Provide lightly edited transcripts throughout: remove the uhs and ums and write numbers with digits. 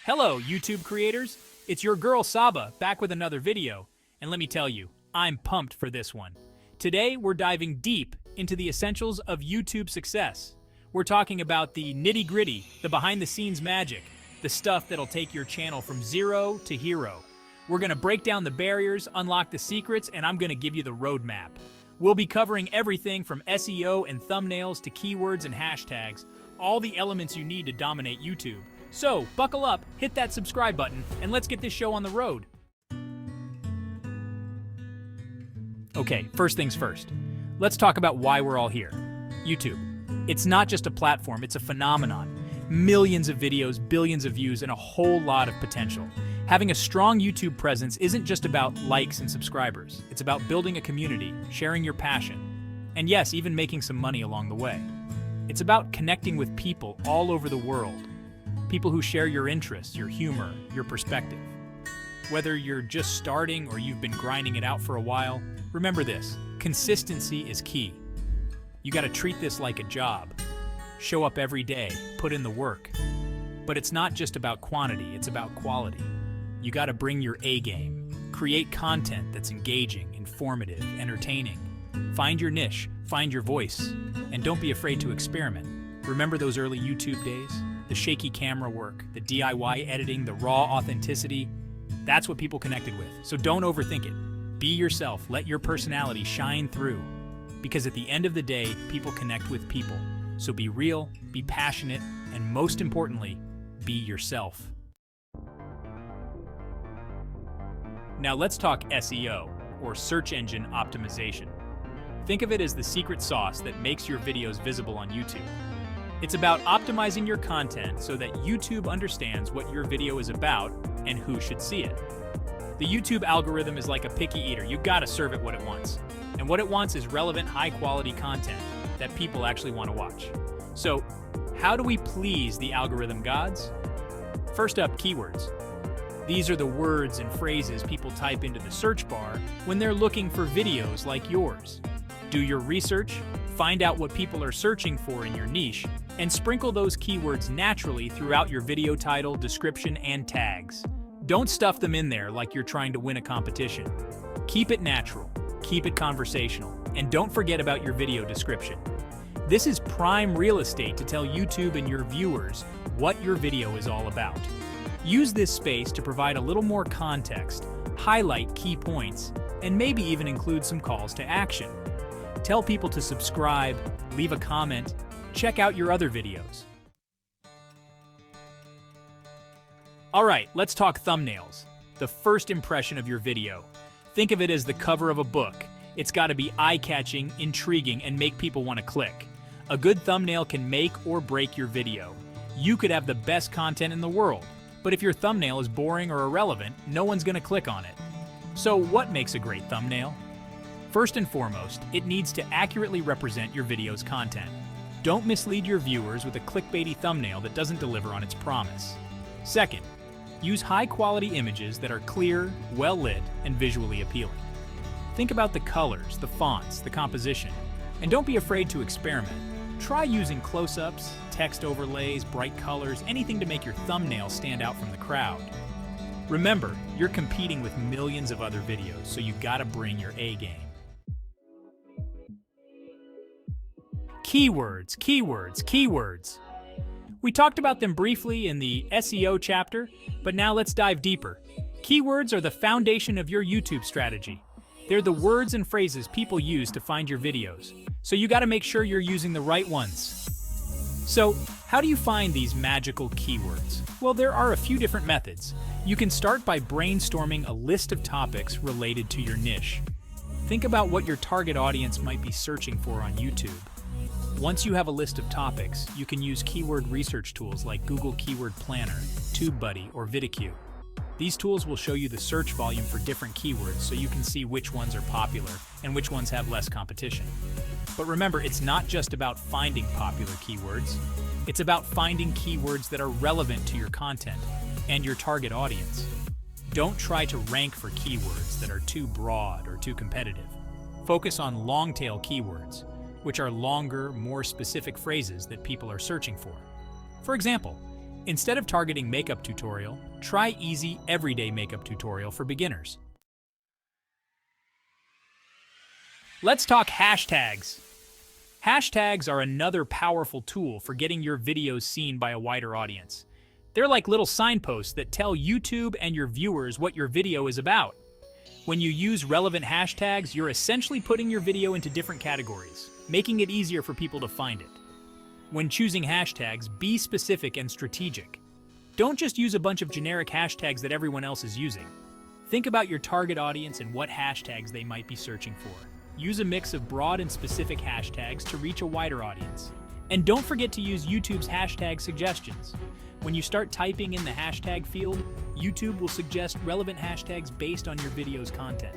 Hello, YouTube creators. It's your girl Saba back with another video. And let me tell you, I'm pumped for this one. Today, we're diving deep into the essentials of YouTube success. We're talking about the nitty-gritty, the behind-the-scenes magic, the stuff that'll take your channel from zero to hero. We're gonna break down the barriers, unlock the secrets, and I'm gonna give you the roadmap. We'll be covering everything from SEO and thumbnails to keywords and hashtags, all the elements you need to dominate YouTube. So, buckle up, hit that subscribe button, and let's get this show on the road. Okay, first things first. Let's talk about why we're all here. YouTube. It's not just a platform, it's a phenomenon. Millions of videos, billions of views, and a whole lot of potential. Having a strong YouTube presence isn't just about likes and subscribers. It's about building a community, sharing your passion, and yes, even making some money along the way. It's about connecting with people all over the world. People who share your interests, your humor, your perspective. Whether you're just starting or you've been grinding it out for a while, remember this: consistency is key. You gotta treat this like a job. Show up every day, put in the work. But it's not just about quantity, it's about quality. You gotta bring your A game. Create content that's engaging, informative, entertaining. Find your niche, find your voice, and don't be afraid to experiment. Remember those early YouTube days? The shaky camera work, the DIY editing, the raw authenticity? That's what people connected with. So don't overthink it. Be yourself, let your personality shine through. Because at the end of the day, people connect with people. So be real, be passionate, and most importantly, be yourself. Now let's talk SEO, or search engine optimization. Think of it as the secret sauce that makes your videos visible on YouTube. It's about optimizing your content so that YouTube understands what your video is about and who should see it. The YouTube algorithm is like a picky eater. You gotta serve it what it wants. And what it wants is relevant, high-quality content that people actually want to watch. So, how do we please the algorithm gods? First up, keywords. These are the words and phrases people type into the search bar when they're looking for videos like yours. Do your research, find out what people are searching for in your niche, and sprinkle those keywords naturally throughout your video title, description, and tags. Don't stuff them in there like you're trying to win a competition. Keep it natural, keep it conversational, and don't forget about your video description. This is prime real estate to tell YouTube and your viewers what your video is all about. Use this space to provide a little more context, highlight key points, and maybe even include some calls to action. Tell people to subscribe, leave a comment, check out your other videos. Alright, let's talk thumbnails. The first impression of your video. Think of it as the cover of a book. It's gotta be eye-catching, intriguing, and make people want to click. A good thumbnail can make or break your video. You could have the best content in the world, but if your thumbnail is boring or irrelevant, no one's gonna click on it. So what makes a great thumbnail? First and foremost, it needs to accurately represent your video's content. Don't mislead your viewers with a clickbaity thumbnail that doesn't deliver on its promise. Second, use high-quality images that are clear, well-lit, and visually appealing. Think about the colors, the fonts, the composition, and don't be afraid to experiment. Try using close-ups, text overlays, bright colors, anything to make your thumbnail stand out from the crowd. Remember, you're competing with millions of other videos, so you gotta bring your A game. Keywords, keywords, keywords. We talked about them briefly in the SEO chapter, but now let's dive deeper. Keywords are the foundation of your YouTube strategy. They're the words and phrases people use to find your videos, so you gotta make sure you're using the right ones. So, how do you find these magical keywords? Well, there are a few different methods. You can start by brainstorming a list of topics related to your niche. Think about what your target audience might be searching for on YouTube. Once you have a list of topics, you can use keyword research tools like Google Keyword Planner, TubeBuddy, or Vidicue. These tools will show you the search volume for different keywords so you can see which ones are popular and which ones have less competition. But remember, it's not just about finding popular keywords. It's about finding keywords that are relevant to your content and your target audience. Don't try to rank for keywords that are too broad or too competitive. Focus on long-tail keywords, which are longer, more specific phrases that people are searching for. For example, Instead of targeting makeup tutorial, try easy, everyday makeup tutorial for beginners. Let's talk hashtags. Hashtags are another powerful tool for getting your videos seen by a wider audience. They're like little signposts that tell YouTube and your viewers what your video is about. When you use relevant hashtags, you're essentially putting your video into different categories, making it easier for people to find it. When choosing hashtags, be specific and strategic. Don't just use a bunch of generic hashtags that everyone else is using. Think about your target audience and what hashtags they might be searching for. Use a mix of broad and specific hashtags to reach a wider audience. And don't forget to use YouTube's hashtag suggestions. When you start typing in the hashtag field, YouTube will suggest relevant hashtags based on your video's content.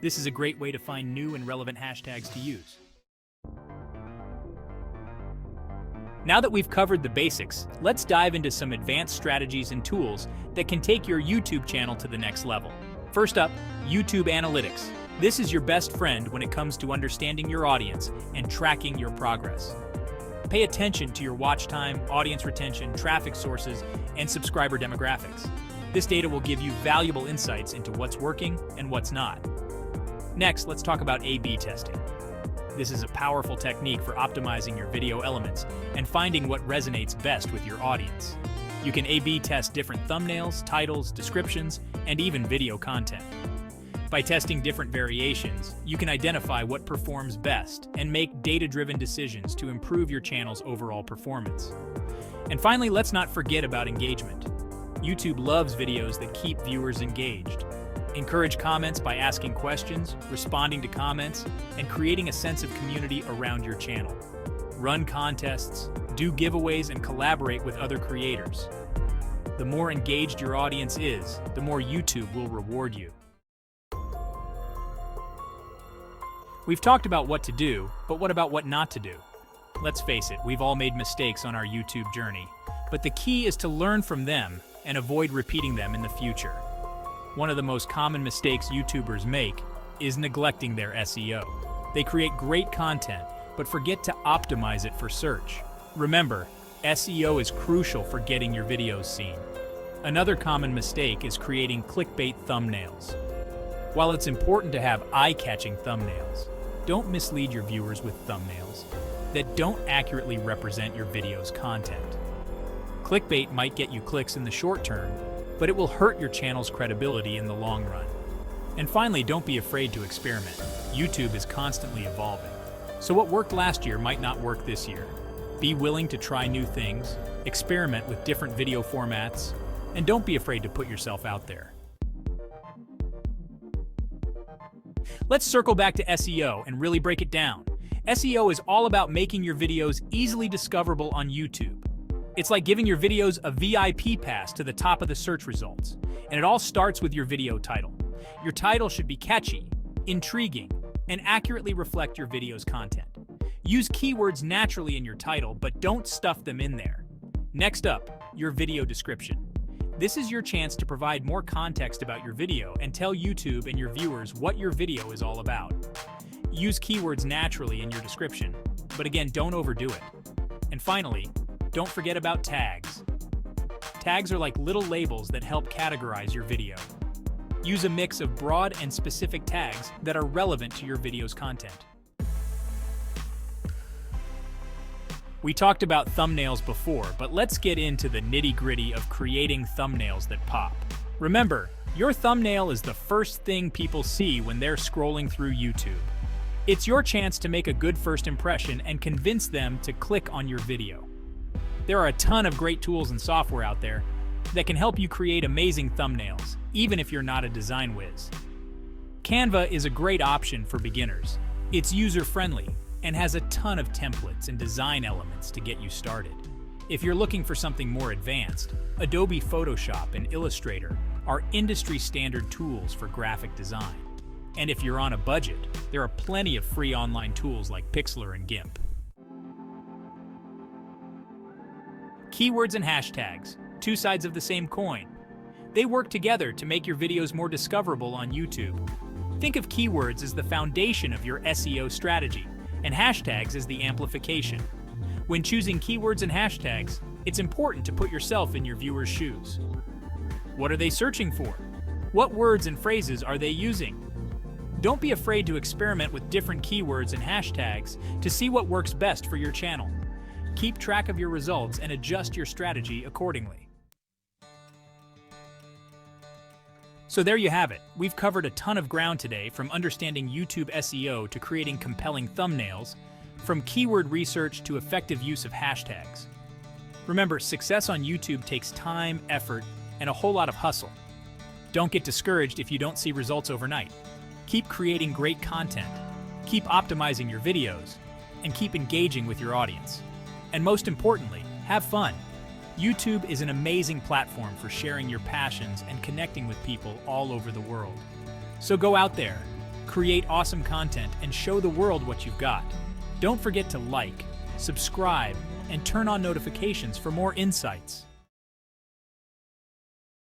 This is a great way to find new and relevant hashtags to use. Now that we've covered the basics, let's dive into some advanced strategies and tools that can take your YouTube channel to the next level. First up, YouTube Analytics. This is your best friend when it comes to understanding your audience and tracking your progress. Pay attention to your watch time, audience retention, traffic sources, and subscriber demographics. This data will give you valuable insights into what's working and what's not. Next, let's talk about A/B testing. This is a powerful technique for optimizing your video elements and finding what resonates best with your audience. You can A/B test different thumbnails, titles, descriptions, and even video content. By testing different variations, you can identify what performs best and make data-driven decisions to improve your channel's overall performance. And finally, let's not forget about engagement. YouTube loves videos that keep viewers engaged. Encourage comments by asking questions, responding to comments, and creating a sense of community around your channel. Run contests, do giveaways, and collaborate with other creators. The more engaged your audience is, the more YouTube will reward you. We've talked about what to do, but what about what not to do? Let's face it, we've all made mistakes on our YouTube journey, but the key is to learn from them and avoid repeating them in the future. One of the most common mistakes YouTubers make is neglecting their SEO. They create great content, but forget to optimize it for search. Remember, SEO is crucial for getting your videos seen. Another common mistake is creating clickbait thumbnails. While it's important to have eye-catching thumbnails, don't mislead your viewers with thumbnails that don't accurately represent your video's content. Clickbait might get you clicks in the short term, but it will hurt your channel's credibility in the long run. And finally, don't be afraid to experiment. YouTube is constantly evolving. So what worked last year might not work this year. Be willing to try new things, experiment with different video formats, and don't be afraid to put yourself out there. Let's circle back to SEO and really break it down. SEO is all about making your videos easily discoverable on YouTube. It's like giving your videos a VIP pass to the top of the search results. And it all starts with your video title. Your title should be catchy, intriguing, and accurately reflect your video's content. Use keywords naturally in your title, but don't stuff them in there. Next up, your video description. This is your chance to provide more context about your video and tell YouTube and your viewers what your video is all about. Use keywords naturally in your description, but again, don't overdo it. And finally, don't forget about tags. Tags are like little labels that help categorize your video. Use a mix of broad and specific tags that are relevant to your video's content. We talked about thumbnails before, but let's get into the nitty-gritty of creating thumbnails that pop. Remember, your thumbnail is the first thing people see when they're scrolling through YouTube. It's your chance to make a good first impression and convince them to click on your video. There are a ton of great tools and software out there that can help you create amazing thumbnails, even if you're not a design whiz. Canva is a great option for beginners. It's user-friendly and has a ton of templates and design elements to get you started. If you're looking for something more advanced, Adobe Photoshop and Illustrator are industry-standard tools for graphic design. And if you're on a budget, there are plenty of free online tools like Pixlr and GIMP. Keywords and hashtags, two sides of the same coin. They work together to make your videos more discoverable on YouTube. Think of keywords as the foundation of your SEO strategy, and hashtags as the amplification. When choosing keywords and hashtags, It's important to put yourself in your viewers' shoes. What are they searching for? What words and phrases are they using? Don't be afraid to experiment with different keywords and hashtags to see what works best for your channel. Keep track of your results and adjust your strategy accordingly. So there you have it. We've covered a ton of ground today, from understanding YouTube SEO to creating compelling thumbnails, from keyword research to effective use of hashtags. Remember, success on YouTube takes time, effort, and a whole lot of hustle. Don't get discouraged if you don't see results overnight. Keep creating great content, keep optimizing your videos, and keep engaging with your audience. And most importantly, have fun. YouTube is an amazing platform for sharing your passions and connecting with people all over the world. So go out there, create awesome content, and show the world what you've got. Don't forget to like, subscribe, and turn on notifications for more insights.